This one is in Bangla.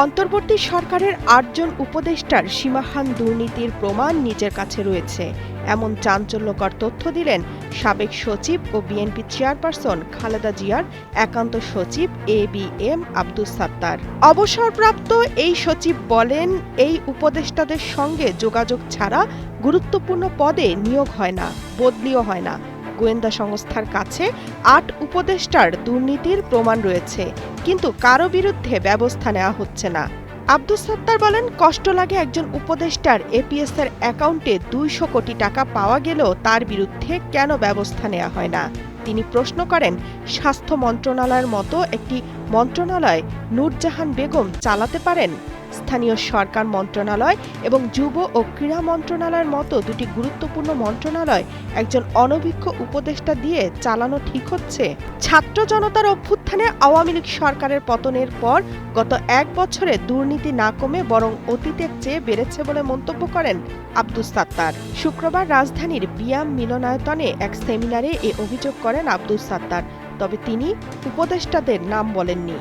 অন্তর্বর্তী সরকারের ৮ জন উপদেষ্টার সীমাহীন দুর্নীতির প্রমাণ নিজের কাছে রয়েছে, এমন চাঞ্চল্যকর তথ্য দিলেন সাবেক সচিব ও বিএনপি চেয়ারপারসন খালেদা জিয়ার একান্ত সচিব এবিএম আব্দুস সাত্তার। অবসরপ্রাপ্ত এই সচিব বলেন, এই উপদেষ্টাদের সঙ্গে যোগাযোগ ছাড়া গুরুত্বপূর্ণ পদে নিয়োগ হয় না, বদলিও হয় না। গোয়েন্দা সংস্থার কাছে ৮ উপদেষ্টার দুর্নীতির প্রমাণ রয়েছে, কিন্তু কারো বিরুদ্ধে ব্যবস্থা নেওয়া হচ্ছে না। আব্দুস সাত্তার বলেন, কষ্ট লাগে একজন উপদেষ্টার এপিএস এর অ্যাকাউন্টে ২০০ কোটি টাকা পাওয়া গেলেও তার বিরুদ্ধে কেন ব্যবস্থা নেওয়া হয় না। তিনি প্রশ্ন করেন, স্বাস্থ্য মন্ত্রণালয়ের মতো একটি মন্ত্রণালয় নূরজাহান বেগম চালাতে পারেন? স্থানীয় সরকার মন্ত্রণালয় এবং যুব ও ক্রীড়া মন্ত্রণালয়ের মতো দুটি গুরুত্বপূর্ণ মন্ত্রণালয় একজন অনভিজ্ঞ উপদেষ্টা দিয়ে চালানো ঠিক হচ্ছে? ছাত্র জনতার অভ্যুত্থানে আওয়ামী লীগ সরকারের পতনের পর গত ১ বছরে দুর্নীতি না কমে বরং অতীতের চেয়ে বেড়েছে বলে মন্তব্য করেন আব্দুস সাত্তার। শুক্রবার রাজধানীর বিয়াম মিলনায়তনে এক সেমিনারে এ অভিযোগ করেন আব্দুস সাত্তার, তবে তিনি উপদেষ্টাদের নাম বলেননি।